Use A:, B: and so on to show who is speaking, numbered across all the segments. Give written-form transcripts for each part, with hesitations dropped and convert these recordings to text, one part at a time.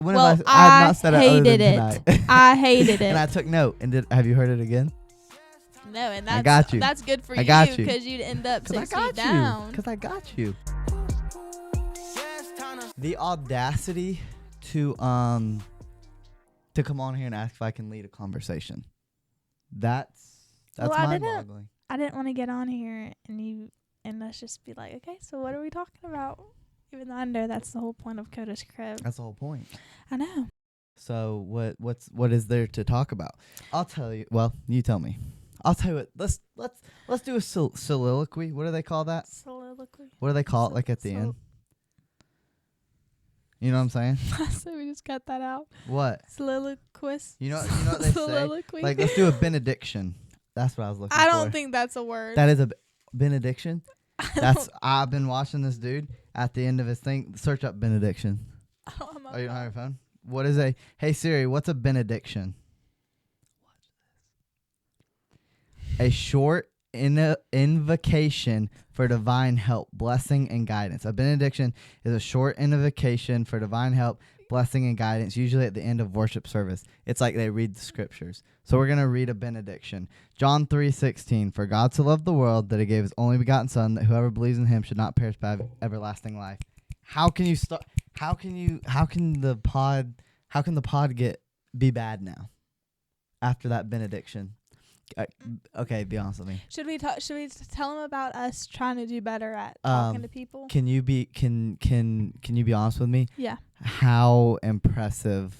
A: When
B: well,
A: have I have not said it other than
B: hated it.
A: tonight.
B: I hated it.
A: And I took note. And have you heard it again?
B: No, and that's,
A: I got you.
B: That's good for
A: I got
B: you
A: you.
B: because you'd end up 6 feet
A: you.
B: down.
A: Because I got you. The audacity to come on here and ask if I can lead a conversation. That's mind-boggling.
B: I didn't want to get on here and us just be like, okay, so what are we talking about? Even though I know that's the whole point of Coda's Crib.
A: That's the whole point.
B: I know.
A: So what is there to talk about? I'll tell you. Well, you tell me. I'll tell you what. Let's do a soliloquy. What do they call that?
B: Soliloquy.
A: What do they call it? Like at the end. You know what I'm saying?
B: So we just cut that out.
A: What?
B: Soliloquist.
A: You know what they
B: Soliloquy.
A: say? Like let's do a benediction. That's what I was looking for.
B: I don't think that's a word.
A: That is a benediction. I've been watching this dude at the end of his thing. Search up benediction.
B: Oh,
A: you don't have your phone? What is hey Siri, what's a benediction? Watch this. A short invocation for divine help, blessing, and guidance. A benediction is a short invocation for divine help, blessing, and guidance, usually at the end of worship service. It's like they read the scriptures. So we're going to read a benediction. John 3:16, for God so loved the world that he gave his only begotten son, that whoever believes in him should not perish but have everlasting life. How can you start? How can the pod be bad now after that benediction? Okay, be honest with me.
B: Should we tell them about us trying to do better at talking to people?
A: Can you be honest with me?
B: Yeah.
A: How impressive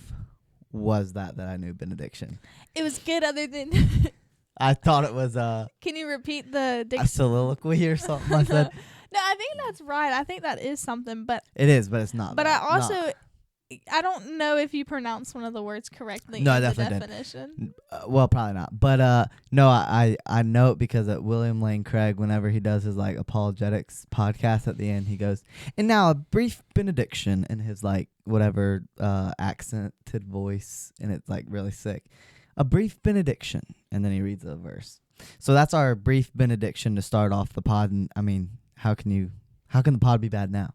A: was that I knew benediction?
B: It was good other than
A: I thought it was
B: Can you repeat the
A: a soliloquy or something like that?
B: No, I think that's right. I think that is something, but
A: it is, but it's not.
B: But I don't know if you pronounce one of the words correctly in the definition.
A: Well, probably not. But no, I know it because at William Lane Craig, whenever he does his like apologetics podcast at the end, he goes, and now a brief benediction in his like whatever accented voice, and it's like really sick. A brief benediction, and then he reads a verse. So that's our brief benediction to start off the pod. And I mean, how can the pod be bad now?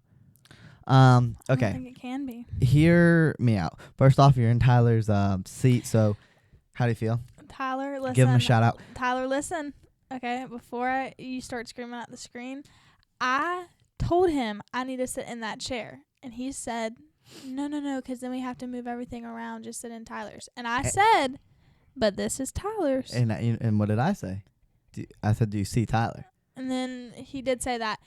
A: Okay.
B: I don't think it can be.
A: Hear me out. First off, you're in Tyler's seat, so how do you feel?
B: Tyler, listen.
A: Give him a shout out.
B: Tyler, listen. Okay, before you start screaming at the screen, I told him I need to sit in that chair, and he said, no, because then we have to move everything around. Just sit in Tyler's. And I said, but this is Tyler's.
A: And what did I say? I said, do you see Tyler?
B: And then he did say that.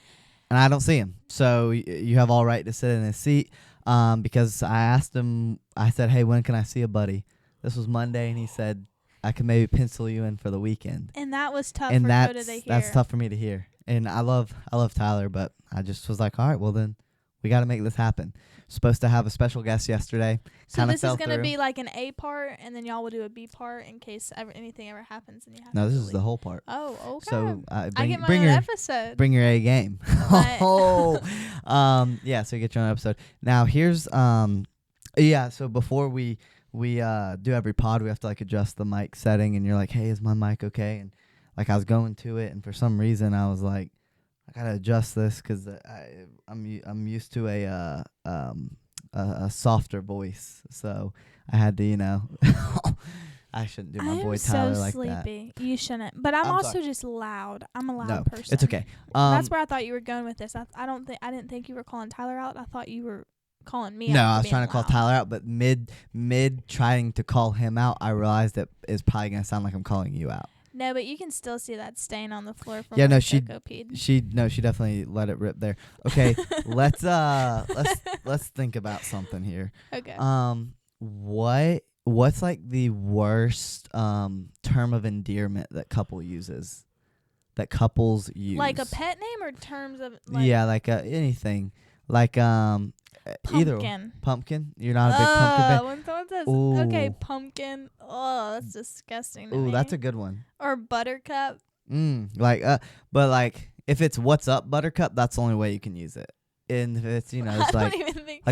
A: And I don't see him. So you have all right to sit in his seat because I asked him, I said, hey, when can I see a buddy? This was Monday, and he said, I can maybe pencil you in for the weekend.
B: And that was tough for Coda to hear.
A: That's tough for me to hear. And I love Tyler, but I just was like, all right, well then we got to make this happen. Supposed to have a special guest yesterday.
B: So this is going to be like an A part, and then y'all will do a B part in case anything ever happens. And you have
A: this is the whole part.
B: Oh, okay.
A: So
B: I get my own episode.
A: Bring your A game. Yeah, so you get your own episode. Now here's so before we do every pod, we have to like adjust the mic setting, and you're like, hey, is my mic okay? And like I was going to it, and for some reason I was like, I gotta adjust this because I'm used to a softer voice, so I had to I shouldn't do my boy Tyler like that.
B: I'm so sleepy. You shouldn't, but I'm also sorry. Just loud. I'm a loud person.
A: It's okay.
B: That's where I thought you were going with this. I didn't think you were calling Tyler out. I thought you were calling me out.
A: No, I was trying to call Tyler out, but mid trying to call him out, I realized that it's probably gonna sound like I'm calling you out.
B: No, but you can still see that stain on the floor from
A: she definitely let it rip there. Okay, let's think about something here.
B: Okay.
A: What's like the worst term of endearment that couples use? Like
B: a pet name or terms of
A: anything. Like
B: pumpkin.
A: Either pumpkin. You're not a big pumpkin fan.
B: When someone says, okay, pumpkin, that's disgusting to me.
A: That's a good one.
B: Or buttercup.
A: But like if it's what's up buttercup, that's the only way you can use it. And if it's it's like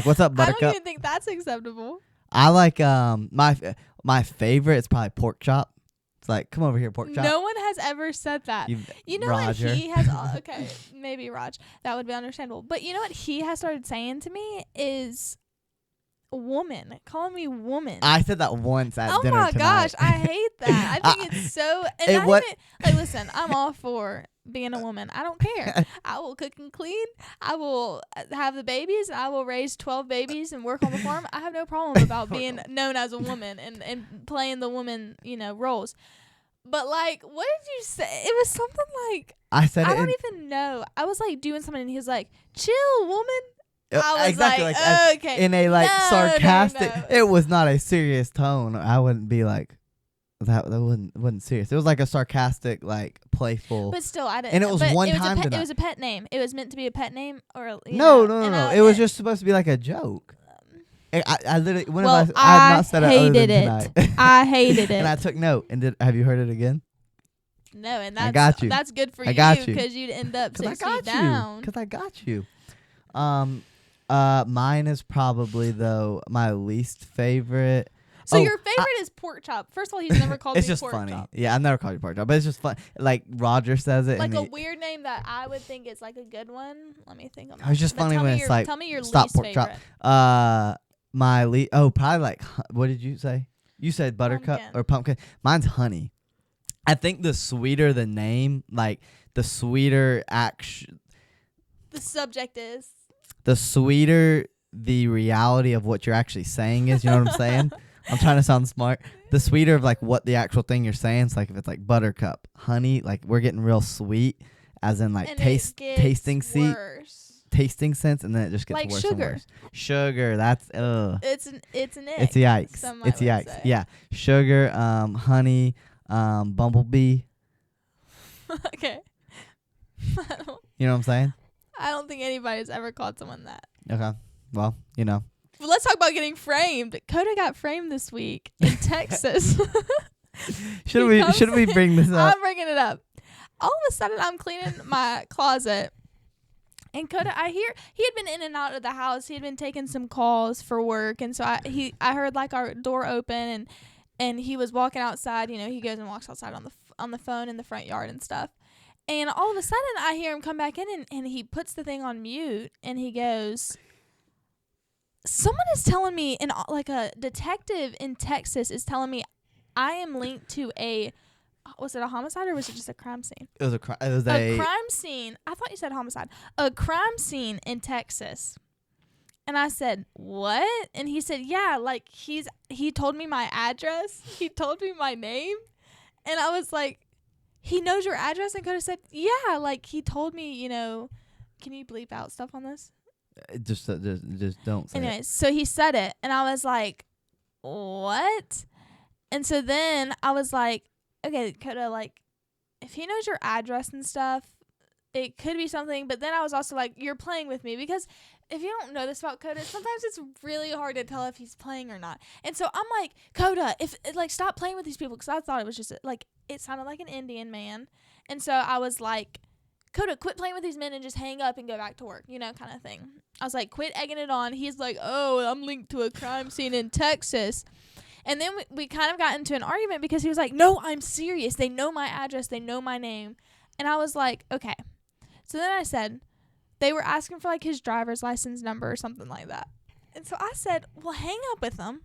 A: what's up buttercup.
B: I don't even think that's acceptable.
A: I like my favorite is probably pork chop. It's like, come over here, pork chop.
B: No one has ever said that. You know
A: Roger.
B: what he has? Okay, maybe Raj. That would be understandable. But you know what he has started saying to me is, woman. Calling me woman.
A: I said that once at
B: oh
A: dinner
B: my
A: tonight.
B: gosh, I hate that. I think it's so. And
A: It
B: not
A: what-
B: even, like, listen, I'm all for being a woman. I don't care. I will cook and clean. I will have the babies. I will raise 12 babies and work on the farm. I have no problem about being known as a woman and playing the woman, roles. But, like, what did you say? It was something like,
A: I said
B: I
A: it.
B: don't even know. I was, like, doing something, and he was like, chill, woman. I was
A: exactly
B: like,
A: as-
B: okay.
A: in a like
B: No,
A: sarcastic.
B: no.
A: It was not a serious tone. I wouldn't be like that. That wasn't serious. It was like a sarcastic, like playful.
B: But still, I didn't.
A: And it was
B: but
A: one
B: it was
A: time
B: It
A: tonight.
B: was a pet name. It was meant to be a pet name, or
A: No.
B: and
A: It was just supposed to be like a joke. I literally.
B: Well,
A: I have not said it other
B: hated
A: than
B: it.
A: tonight.
B: I hated it.
A: And I took note. And have you heard it again?
B: No, and
A: I got you.
B: That's good for
A: I got you.
B: because you'd end up 6
A: I got
B: feet down.
A: Because I got you. Mine is probably though my least favorite.
B: So your favorite is pork chop. First of all, he's never called
A: It's
B: me
A: just
B: pork
A: funny.
B: chop.
A: Yeah, I've never called you pork chop, but it's just fun. Like Roger says it.
B: Like
A: and
B: a weird name that I would think is like a good one. Let me think of it.
A: It's just funny when it's like,
B: tell me your
A: stop
B: least
A: pork chop.
B: favorite.
A: Probably like what did you say? You said buttercup
B: Pumpkin.
A: or pumpkin. Mine's honey. I think the sweeter the name, like the sweeter
B: The subject is.
A: the sweeter the reality of what you're actually saying is. You know what I'm saying? I'm trying to sound smart. The sweeter of like what the actual thing you're saying. It's like if it's like buttercup, honey, like we're getting real sweet, as in like
B: And
A: tasting sense, and then it just gets
B: Like
A: worse
B: sugar.
A: and worse. Sugar, that's
B: It's an
A: It's
B: ick.
A: yikes.
B: some
A: It's
B: might
A: yikes.
B: say.
A: Yeah, sugar, honey, bumblebee.
B: Okay.
A: You know what I'm saying?
B: I don't think anybody's ever called someone that.
A: Okay. Well, you know.
B: Well, let's talk about getting framed. Coda got framed this week in Texas.
A: Should we bring this up?
B: I'm bringing it up. All of a sudden, I'm cleaning my closet, and Coda, I hear he had been in and out of the house. He had been taking some calls for work, and so I heard like our door open, and he was walking outside. He goes and walks outside on the phone in the front yard and stuff. And all of a sudden, I hear him come back in, and he puts the thing on mute, and he goes, someone is telling me, like a detective in Texas is telling me I am linked to was it a homicide or was it just a crime scene?
A: It was a
B: crime scene. I thought you said homicide. A crime scene in Texas. And I said, what? And he said, yeah, like he told me my address. He told me my name. And I was like, he knows your address? And Coda said, yeah, like he told me, can you bleep out stuff on this?
A: Just don't say
B: Anyways, so he said it, and I was like, what? And so then I was like, okay, Coda, like, if he knows your address and stuff, it could be something. But then I was also like, you're playing with me, because if you don't know this about Coda, sometimes it's really hard to tell if he's playing or not. And so I'm like, Coda, stop playing with these people, because I thought it was just like, it sounded like an Indian man. And so I was like, Coda, quit playing with these men and just hang up and go back to work, kind of thing. I was like, quit egging it on. He's like, oh, I'm linked to a crime scene in Texas. And then we kind of got into an argument because he was like, no, I'm serious. They know my address. They know my name. And I was like, okay. So then I said, they were asking for like his driver's license number or something like that. And so I said, well, hang up with them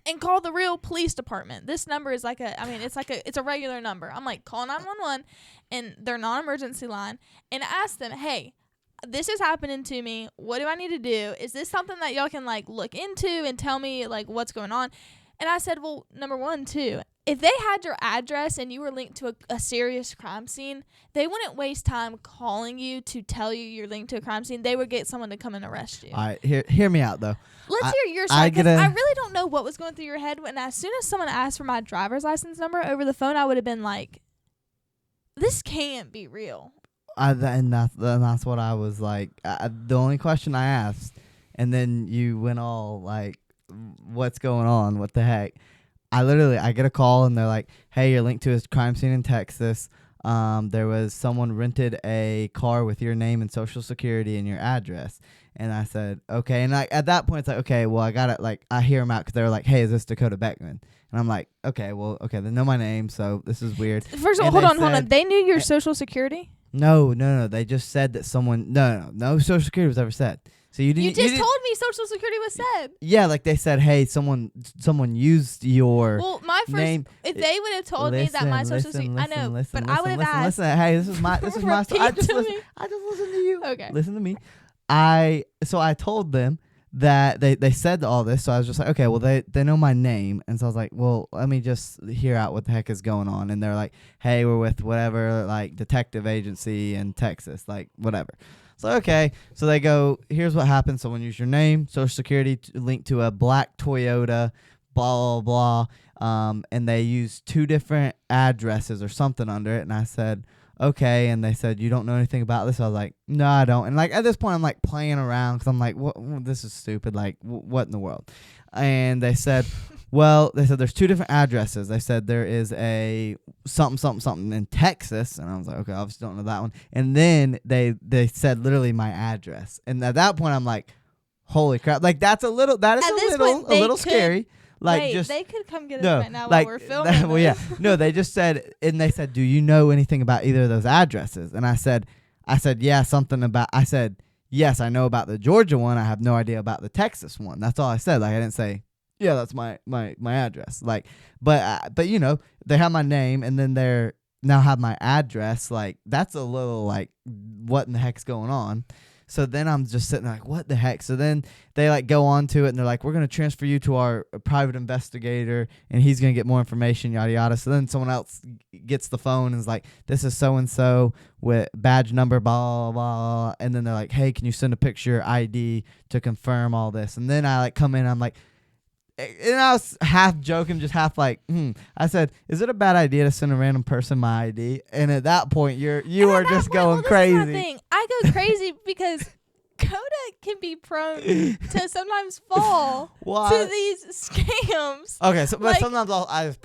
B: and call the real police department. This number is it's a regular number. I'm like, call 911 and their non-emergency line and ask them, hey, this is happening to me. What do I need to do? Is this something that y'all can like look into and tell me like what's going on? And I said, well, number one, too, if they had your address and you were linked to a serious crime scene, they wouldn't waste time calling you to tell you you're linked to a crime scene. They would get someone to come and arrest you.
A: All right, hear me out though.
B: Let's hear your side, because I really don't know what was going through your head when as soon as someone asked for my driver's license number over the phone, I would have been like, this can't be real.
A: And that's what I was like. The only question I asked, and then you went all like, what's going on? What the heck? I get a call and they're like, hey, you're linked to a crime scene in Texas. There was someone rented a car with your name and social security and your address. And I said, okay. And at that point, it's like, okay, well, I got it. Like, I hear them out because they're like, hey, is this Dakota Beckman? And I'm like, okay, they know my name. So this is weird.
B: First of all, hold on. They knew your social security?
A: No. They just said that someone, no social security was ever said. So you didn't.
B: You just told me Social Security was said.
A: Yeah, like they said, hey, someone used your
B: my first
A: name.
B: If they would have told me that my Social Security, I know, but I would have asked.
A: Listen, hey, this is my story. I just listened to you.
B: Okay.
A: Listen to me. So I told them that they said all this, so I was just like, okay, well they know my name, and so I was like, well, let me just hear out what the heck is going on. And they're like, hey, we're with whatever like detective agency in Texas, like whatever. So okay, so they go, here's what happens. Someone use your name, Social Security linked to a black Toyota, blah blah blah, and they used 2 different addresses or something under it, and I said, okay, and they said, you don't know anything about this? I was like, no, I don't. And like at this point, I'm like playing around because I'm like, what? This is stupid. Like, what in the world? And they said, well, there's 2 different addresses. They said there is a something in Texas, and I was like, okay, I obviously don't know that one. And then they said literally my address, and at that point, I'm like, holy crap! Like that is a little scary. Like
B: wait,
A: just
B: they could come get us right now while we're filming.
A: Well, yeah, no, they just said, and they said, do you know anything about either of those addresses? And I said, yeah, something about. I said, yes, I know about the Georgia one. I have no idea about the Texas one. That's all I said. Like I didn't say, yeah, that's my address. Like, but you know, they have my name, and then they're now have my address. Like that's a little like, what in the heck's going on? So then I'm just sitting there like, what the heck? So then they like go on to it, and they're like, we're going to transfer you to our private investigator, and he's going to get more information, yada, yada. So then someone else gets the phone and is like, this is so-and-so with badge number, blah, blah, blah. And then they're like, hey, can you send a picture ID to confirm all this? And then I like come in, I'm like, and I was half joking, just half like, I said, is it a bad idea to send a random person my ID? And at that point, you are just going crazy.
B: This is my thing. I go crazy because Coda can be prone to sometimes fall to these scams.
A: Okay, so but sometimes I just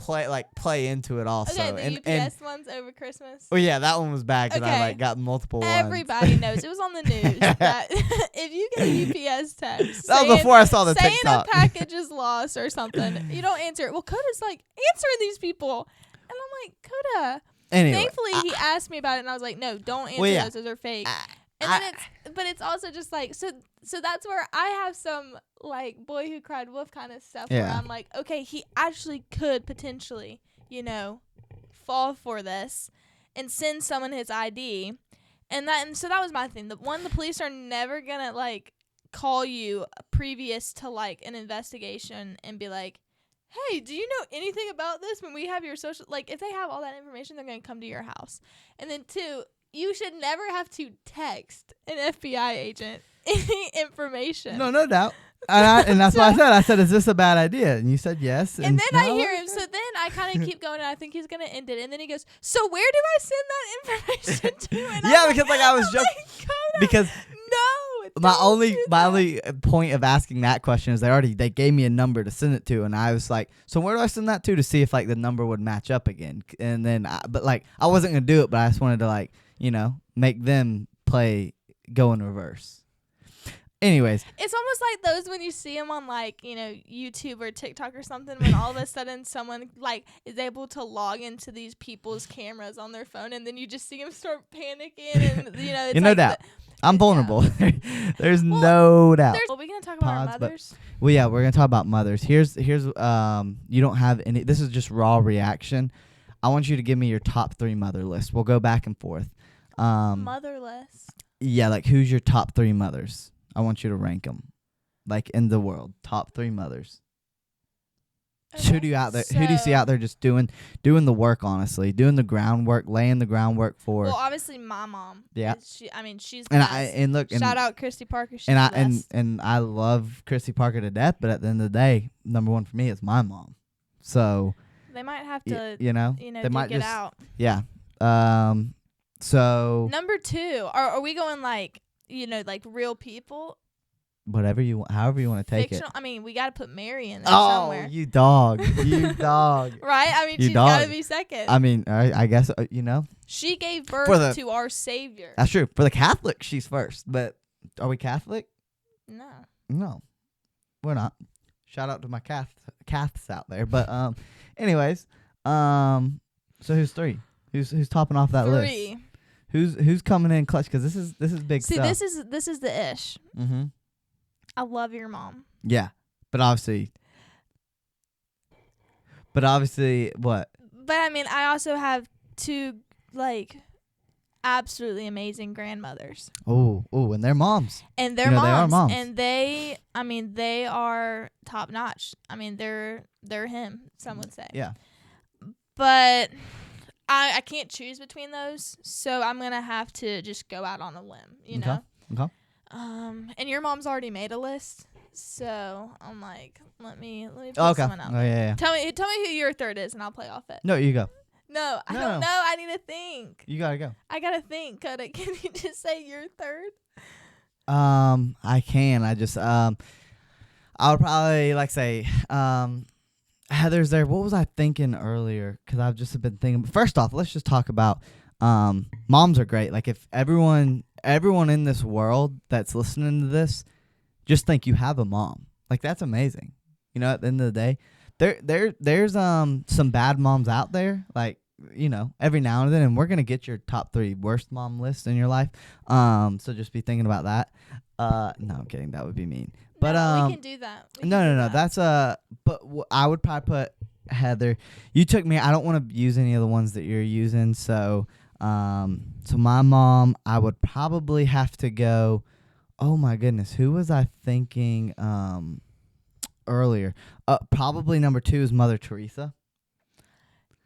A: play into it also.
B: Okay, the UPS ones over Christmas.
A: Oh yeah, that one was bad because I like got multiple ones.
B: Everybody knows it was on the news that if you get a UPS text,
A: that was before I saw the
B: saying
A: TikTok.
B: a package is lost or something, you don't answer it. Well, Coda's like answering these people, and I'm like, Coda.
A: Anyway,
B: thankfully he asked me about it, and I was like, no, don't answer those are fake. And then it's also just like so that's where I have some like boy who cried wolf kind of stuff where I'm like, okay, he actually could potentially, fall for this and send someone his ID. And so that was my thing. The police are never gonna like call you previous to like an investigation and be like, hey, do you know anything about this? When we have your social, like if they have all that information, they're gonna come to your house. And then 2, you should never have to text an FBI agent any information.
A: No doubt. And that's why I said, is this a bad idea? And you said yes.
B: And then I hear him. So then I kind of keep going, and I think he's going to end it. And then he goes, so where do I send that information to? And
A: because like I was joking. Because my only point of asking that question is they gave me a number to send it to, and I was like, so where do I send that to see if like the number would match up again? And then but like I wasn't going to do it, but I just wanted to like, make them go in reverse. Anyways.
B: It's almost like those when you see them on like, YouTube or TikTok or something, when all of a sudden someone like is able to log into these people's cameras on their phone, and then you just see them start panicking, and it's
A: no doubt. I'm vulnerable. There's no doubt.
B: Are we going to talk about our mothers?
A: Well, yeah, we're going to talk about mothers. Here's you don't have any, this is just raw reaction. I want you to give me your top 3 mother list. We'll go back and forth.
B: Mother list?
A: Yeah, like who's your top 3 mothers? I want you to rank them, like in the world. Top 3 mothers. Okay. Who do you see out there just doing the work? Honestly, doing the groundwork, laying the groundwork for.
B: Well, obviously my mom.
A: Yeah.
B: She's.
A: And
B: shout out Christy Parker. She's
A: and I love Christy Parker to death, but at the end of the day, number 1 for me is my mom. So.
B: They might have to.
A: They might
B: get
A: just
B: out.
A: Yeah. So.
B: Number 2, are we going like? Like real people.
A: However you want to take
B: Fictional,
A: it.
B: I mean, we got to put Mary in there somewhere.
A: Oh, you dog.
B: Right? I mean, she's got to be second.
A: I mean, I guess,
B: She gave birth to our Savior.
A: That's true. For the Catholics, she's first. But are we Catholic? No, we're not. Shout out to my Caths out there. But anyways, so who's 3? Who's topping off that list?
B: 3.
A: Who's coming in clutch? Because this is big stuff.
B: See, this is the ish.
A: Mm-hmm.
B: I love your mom.
A: Yeah, but obviously, what?
B: But I mean, I also have two like absolutely amazing grandmothers.
A: Oh, and they're moms.
B: And they're
A: You know,
B: moms,
A: they are moms.
B: and they are top notch. I mean, they're him, some would say.
A: Yeah.
B: But I can't choose between those, so I'm gonna have to just go out on a limb, you know.
A: Okay.
B: And your mom's already made a list, so I'm like, let me put
A: Okay.
B: someone out.
A: Oh yeah.
B: Tell me who your third is, and I'll play off it.
A: No, you go.
B: No, I don't know. I need to think.
A: You gotta go.
B: I gotta think, Coda. Can you just say your third?
A: I can. I just I would probably say Heather's there. What was I thinking earlier? Because I've just been thinking. First off, let's just talk about moms are great. Like if everyone in this world that's listening to this, just think you have a mom. Like that's amazing. You know, at the end of the day, there's some bad moms out there. Like, you know, every now and then, and we're gonna get your top 3 worst mom lists in your life. So just be thinking about that. No, I'm kidding. That would be mean. But
B: we can do that.
A: No. That's But I would probably put Heather. You took me. I don't want to use any of the ones that you're using. So my mom, I would probably have to go. Oh my goodness, who was I thinking earlier? Probably number 2 is Mother Teresa.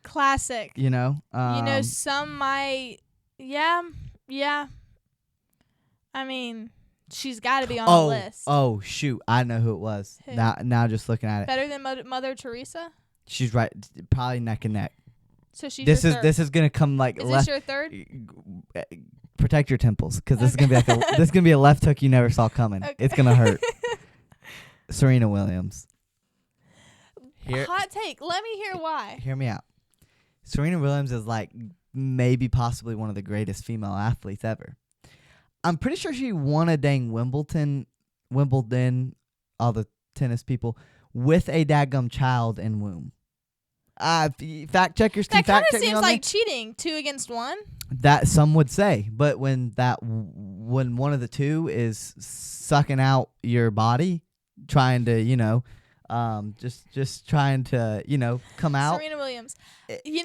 B: Classic.
A: You know.
B: Some might. Yeah. I mean, she's got to be on the list.
A: Oh shoot, I know who it was.
B: Who?
A: Now just looking at it.
B: Better than Mother Teresa?
A: She's right, probably neck and neck.
B: So she's
A: This
B: your
A: is
B: third.
A: this is gonna come like
B: Is
A: left.
B: this your third?
A: Protect your temples, because this is gonna be like this is gonna be a left hook you never saw coming.
B: Okay.
A: It's gonna hurt. Serena Williams.
B: Hot take. Let me hear why.
A: Hear me out. Serena Williams is like maybe possibly one of the greatest female athletes ever. I'm pretty sure she won a dang Wimbledon, all the tennis people, with a daggum child in womb. Fact checkers can
B: That kind
A: fact
B: of
A: check me
B: seems
A: on
B: like cheating. 2 against 1.
A: that some would say, but when one of the two is sucking out your body, trying to just trying to come out.
B: Serena Williams.
A: She
B: She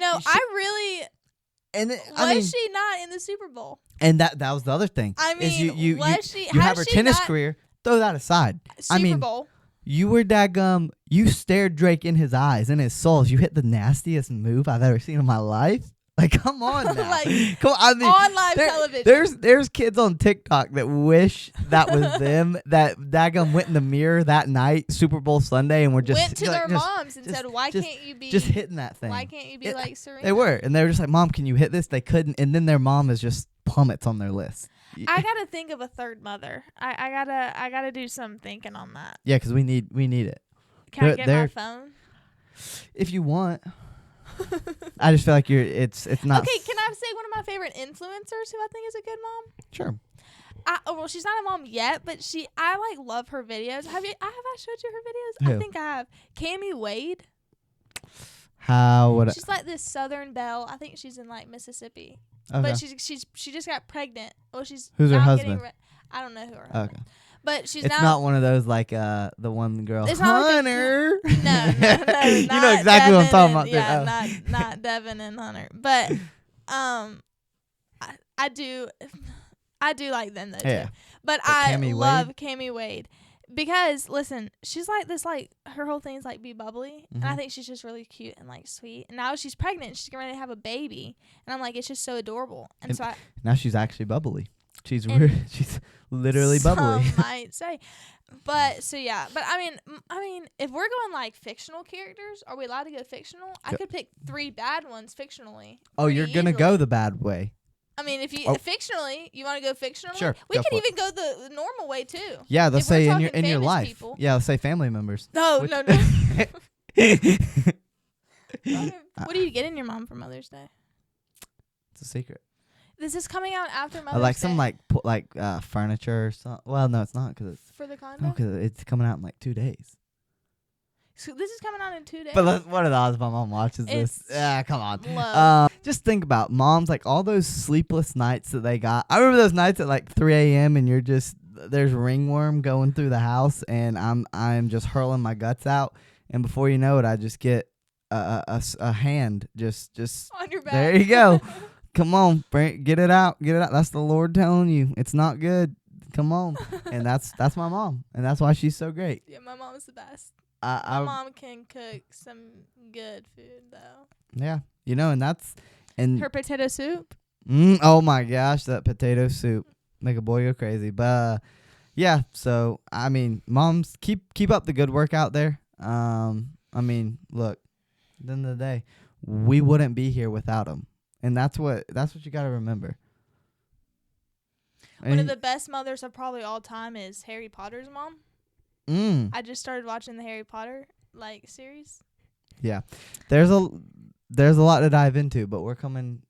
B: not in the Super Bowl?
A: And that was the other thing.
B: I mean,
A: you have her tennis career. Throw that aside.
B: Super Bowl.
A: You were daggum. You stared Drake in his eyes, in his soul. You hit the nastiest move I've ever seen in my life. Like, come on now. Come on. I mean,
B: on live television.
A: There's kids on TikTok that wish that was them. That daggum went in the mirror that night, Super Bowl Sunday, and were just
B: went to their moms and said, "Why can't you be
A: just hitting that thing?
B: Why can't you be like Serena?"
A: They were, and they were just like, "Mom, can you hit this?" They couldn't, and then their mom is just plummets on their list.
B: I gotta think of a third mother. I gotta do some thinking on that.
A: Yeah, because we need it.
B: Can I get my phone?
A: If you want. I just feel like it's not.
B: Okay, can I say one of my favorite influencers who I think is a good mom?
A: Sure.
B: Well, she's not a mom yet, but I love her videos. Have I showed you her videos?
A: Who?
B: I think I have. Cami Wade.
A: How would
B: She's like this Southern belle. I think she's in like Mississippi.
A: Okay.
B: But she just got pregnant. Well, she's
A: Who's her
B: now
A: husband?
B: I don't know who her husband.
A: Okay.
B: But she's
A: it's
B: now
A: not one of those like the one girl.
B: It's not
A: Hunter.
B: like no,
A: you know
B: not
A: exactly what I'm talking
B: Devin
A: about.
B: Yeah,
A: Oh.
B: not Devin and Hunter. But I do like them though too. But I love Cami Wade. Because listen, she's like this, like her whole thing's like be bubbly, and I think she's just really cute and like sweet. And now she's pregnant, she's getting ready to have a baby, and I'm like, it's just so adorable. And so
A: now she's actually bubbly. She's literally bubbly.
B: Some might say, but I mean, if we're going like fictional characters, are we allowed to go fictional? I could pick 3 bad ones fictionally.
A: Oh, you're gonna go the bad way.
B: I mean, if you fictionally, you want to go fictionally?
A: Sure,
B: we could
A: for
B: even go the normal way too.
A: Yeah, let's say in your life.
B: People.
A: Yeah, let's say family members.
B: No. What do you get in your mom for Mother's Day?
A: It's a secret.
B: This is coming out after Mother's Day.
A: Like some furniture or something. Well, no, it's not because it's
B: for the condo.
A: No, because it's coming out in like 2 days.
B: So this is coming out in 2 days.
A: But what are the odds my mom watches this? Yeah, come on.
B: Low.
A: Just think about moms, like all those sleepless nights that they got. I remember those nights at like 3 a.m. and you're just there's ringworm going through the house, and I'm just hurling my guts out, and before you know it, I just get a hand just
B: On your back.
A: there you go. Come on, get it out, get it out. That's the Lord telling you it's not good. Come on, and that's my mom, and that's why she's so great.
B: Yeah, my mom's the best.
A: My
B: mom can cook some good food though.
A: Yeah, and
B: Her potato soup.
A: Oh my gosh, that potato soup make a boy go crazy. But yeah, so I mean, moms keep up the good work out there. I mean, look, at the end of the day, we wouldn't be here without them, and that's what you got to remember.
B: One of the best mothers of probably all time is Harry Potter's mom. I just started watching the Harry Potter series.
A: Yeah, there's a lot to dive into, but we're coming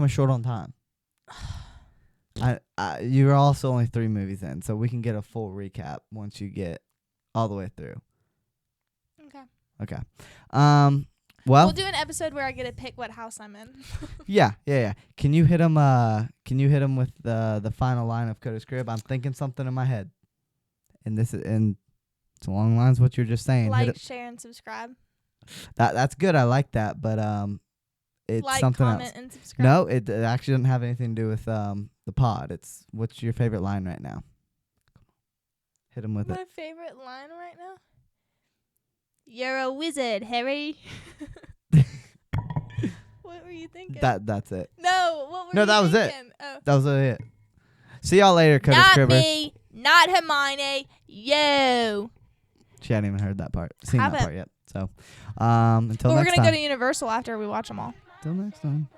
A: short on time. You're also only 3 movies in, so we can get a full recap once you get all the way through. Okay. Well,
B: we'll do an episode where I get to pick what house I'm in.
A: Yeah. Can you hit him? Can you hit him with the final line of Coda's Crib? I'm thinking something in my head, and it's along the lines of what you're just saying.
B: Share, and subscribe.
A: That's good. I like that, but it's something
B: comment,
A: else.
B: And subscribe.
A: No, it actually doesn't have anything to do with the pod. It's what's your favorite line right now? Hit him with
B: My favorite line right now. You're a wizard, Harry. What were you thinking?
A: That's it.
B: No, what were you thinking?
A: No, that was it.
B: Oh.
A: That was it. See y'all later, Coda's
B: Not
A: Cribbers.
B: me, not Hermione. Yo.
A: She hadn't even heard that part. Seen that part yet. So, until
B: We're
A: next
B: gonna
A: time.
B: go to Universal after we watch them all.
A: Until next time.